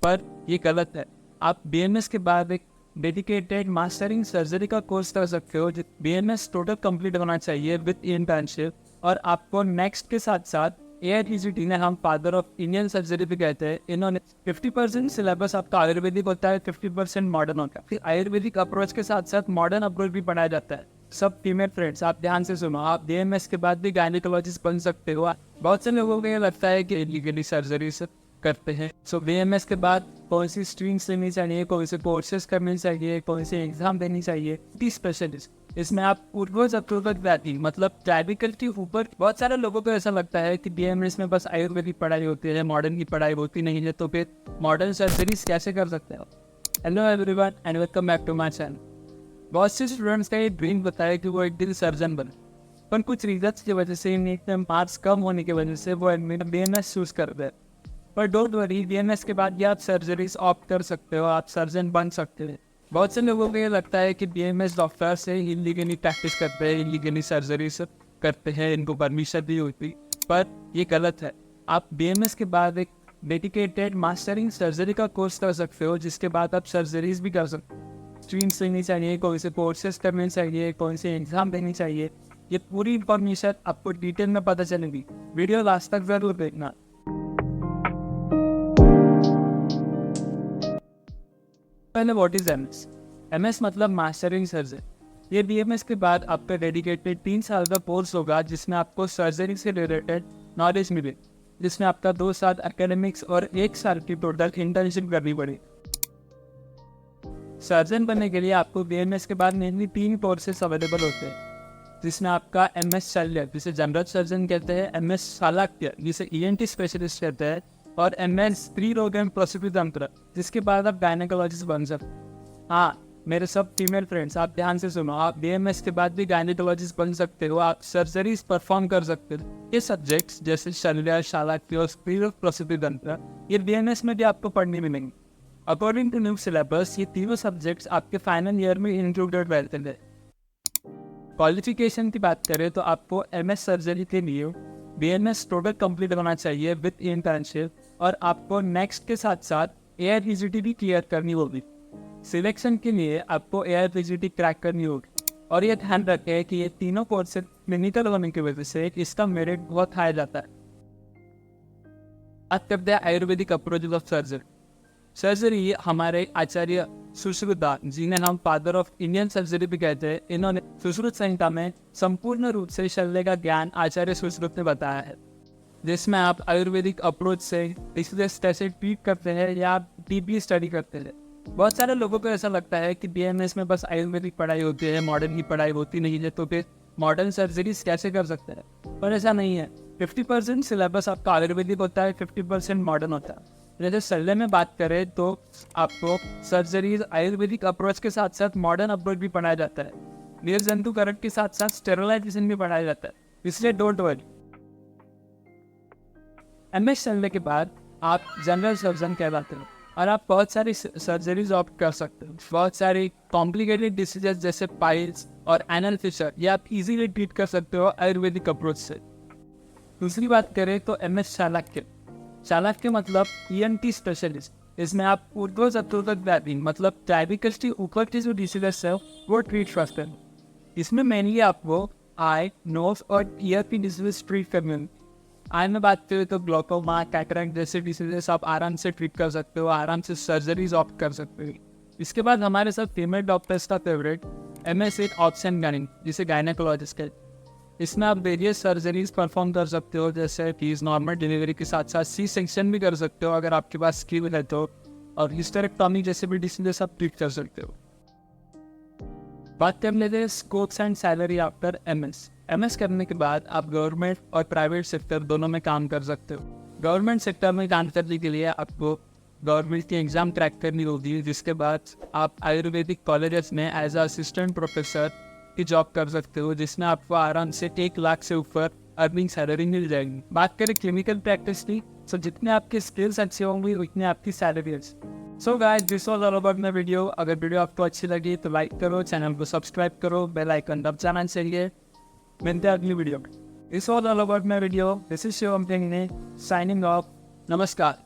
पर ये गलत है। आप BMS के बाद एक डेडिकेटेड मास्टरिंग सर्जरी का कोर्स कर सकते हो। BMS टोटल कंप्लीट होना चाहिए विद इंटर्नशिप, और आपको नेक्स्ट के साथ साथ AITGT ने, हम फादर ऑफ इंडियन सर्जरी भी कहते हैं, इन्होंने 50% सिलेबस आपका आयुर्वेदिक होता है, 50% मॉडर्न होता है। फिर आयुर्वेदिक अप्रोच के साथ साथ मॉडर्न अप्रोच भी पढ़ाया जाता है। सब फीमेल फ्रेंड्स, आप ध्यान से सुनो, आप BMS के बाद भी गायनेकोलॉजिस्ट बन सकते हो। बहुत से लोगों को ये लगता है कि इलीगली सर्जरी से करते हैं। सो BMS के बाद कौन सी स्ट्रीम्स लेनी चाहिए, कौन से कोर्सेज करने चाहिए, कौन से एग्जाम देनी चाहिए, टी स्पेशलिस्ट। इसमें आप पूर्वज अपूर्वज व्याधि मतलब क्लैविकल के ऊपर, बहुत सारे लोगों को ऐसा लगता है कि BMS में बस आयुर्वेदिक पढ़ाई होती है, मॉडर्न की पढ़ाई होती नहीं है, तो फिर मॉडर्न सर्जरीज कैसे कर सकते हो। Hello everyone and welcome back to my channel. बहुत से स्टूडेंट्स का ये ड्रीम बताया कि वो एक दिन सर्जन बने, पर कुछ रीजन्स की वजह से, मार्क्स कम होने की वजह से वो BMS चूज करते हैं। पर डोंट वरी, BMS के बाद भी आप सर्जरीज ऑप्ट कर सकते हो, आप सर्जन बन सकते हो। बहुत से लोगों को ये लगता है कि BMS डॉक्टर से इलीगली प्रैक्टिस करते हैं, इलीगली सर्जरीज करते हैं, इनको परमिशन दी होती, पर ये गलत है। आप BMS के बाद एक डेडिकेटेड मास्टरिंग सर्जरी का कोर्स कर सकते हो, जिसके बाद आप सर्जरीज भी कर सकते हो। स्ट्रीम्स लेनी चाहिए, कौन से कोर्सेज करने चाहिए, कौन से एग्जाम देनी चाहिए, ये पूरी इंफॉर्मेशन आपको डिटेल में पता चलेगी। वीडियो लास्ट तक जरूर देखना। पहले व्हाट इज MS मतलब मास्टरिंग सर्जरी। ये BMS के बाद आपका डेडिकेटेड 3 साल का कोर्स होगा, जिसमें आपको सर्जरी से रिलेटेड नॉलेज मिले, जिसमें आपका 2 साल एकेडमिक्स और 1 साल की टोटल इंटर्नशिप करनी पड़ी। सर्जन बनने के लिए आपको BMS के बाद मेनली 3 कोर्सेस अवेलेबल होते हैं, जिसमें आपका MS शल्य जिसे जनरल सर्जन कहते हैं, MS शालाक्य जिसे ENT स्पेशलिस्ट कहते हैं, और MS स्त्री रोग एवं प्रसूति तंत्र, जिसके बाद आप गायनेकोलॉजिस्ट बन सकते। हाँ मेरे सब फीमेल फ्रेंड्स, आप ध्यान से सुनो, आप BMS के बाद भी गायनेकोलॉजिस्ट बन सकते हो, आप सर्जरीज परफॉर्म कर सकते हो। ये सब्जेक्ट्स जैसे शल्य, शालाक्य और स्त्री रोग प्रसूति तंत्र, ये BMS में भी आपको पढ़ने मिलेंगे। अकॉर्डिंग टू न्यू सिलेबस, ये तीनों सब्जेक्ट्स आपके फाइनल ईयर में इंक्लूडेड रहते हैं। क्वालिफिकेशन की बात करें तो आपको MS सर्जरी के लिए BMS टोटल कंप्लीट होना चाहिए विद इंटर्नशिप, और आपको नेक्स्ट के साथ साथ AITGT भी क्लियर करनी होगी। सिलेक्शन के लिए आपको AITGT क्रैक करनी होगी, और ये ध्यान रखें कि ये तीनों कोर्स क्लिनिकल होने की वजह से इसका मेरिट बहुत हाई जाता है। बात करते हैं आयुर्वेदिक अप्रोच ऑफ सर्जरी। हमारे आचार्य सुश्रुता, जिन्हें हम फादर ऑफ इंडियन सर्जरी भी कहते हैं, इन्होंने सुश्रुत संहिता में संपूर्ण रूप से शल्य का ज्ञान आचार्य सुश्रुत ने बताया है, जिसमें आप आयुर्वेदिक अप्रोच से डिसीजेस कैसे ट्रीट करते हैं या आप डीपली स्टडी करते हैं। बहुत सारे लोगों को ऐसा लगता है कि BMS में बस आयुर्वेदिक पढ़ाई होती है, मॉडर्न की पढ़ाई होती नहीं है, तो फिर मॉडर्न सर्जरीज कैसे कर सकते हैं। पर ऐसा नहीं है। 50% सिलेबस आपका आयुर्वेदिक होता है, 50% मॉडर्न होता है। जैसे शल्य में बात करें तो आपको सर्जरीज आयुर्वेदिक अप्रोच के साथ साथ मॉडर्न अप्रोच भी पढ़ाया जाता है। निर्जंतुकरण के साथ साथ स्टेरिलाइजेशन भी पढ़ाया जाता है, इसलिए डोंट वरी। MS चलने के बाद आप जनरल सर्जन कहलाते हो, और आप बहुत सारी सर्जरीज ऑप्ट कर सकते हो। बहुत सारी कॉम्प्लिकेटेड डिसीजेस जैसे पाइल्स और एनल फिशर, ये आप इजीली ट्रीट कर सकते हो आयुर्वेदिक अप्रोच से। दूसरी बात करें तो MS चाणक्य मतलब ENT स्पेशलिस्ट। इसमें आप पूर्वज अपूर्वज व्याधि मतलब क्लैविकल के ऊपर की जो डिसीजेस है वो ट्रीट करते हैं। इसमें मेनली आपको आई, नोज और ईयर की डिसीजेस ट्रीट करनी है। आई में बात करें तो ग्लोकोमा, कैटरैक्ट जैसे डिसीजेस आप आराम से ट्रीट कर सकते हो, आराम से सर्जरीज ऑप्ट कर सकते हो। इसके बाद हमारे साथ फीमेल डॉक्टर्स का फेवरेट MS ऑप्शन गाइनिक, जिसे गायनेकोलॉजिस्ट कहते हैं। इसमें आप वेरियस सर्जरीज परफॉर्म कर सकते हो, जैसे कि नॉर्मल डिलीवरी के साथ साथ C सेक्शन भी कर सकते हो अगर आपके पास स्किल है तो, और हिस्टेरेक्टोमी जैसे भी डिसीजेस आप ट्रीट कर सकते हो। बात कर लेते हैं scopes and salary after MS करने के बाद आप गवर्नमेंट और प्राइवेट सेक्टर दोनों में काम कर सकते हो। गवर्नमेंट सेक्टर में काम करने के लिए आपको गवर्नमेंट की एग्जाम क्रैक करनी होगी, जिसके बाद आप आयुर्वेदिक कॉलेजेस में एज असिस्टेंट प्रोफेसर की जॉब कर सकते हो, जिसमें आपको आराम से 1 लाख से ऊपर अर्निंग सैलरी मिल जाएगी। बात करें क्लिनिकल प्रैक्टिस की, तो जितने आपके स्किल्स अच्छे होंगे उतने आपकी सैलरी अच्छी। So guys, this was all about my video. अगर वीडियो आपको अच्छी लगी तो लाइक करो, चैनल को सब्सक्राइब करो, बेल आइकन दबाना चाहिए। मिलते हैं अगली वीडियो में। This was all about my video. This is Shivam Singh signing off. नमस्कार।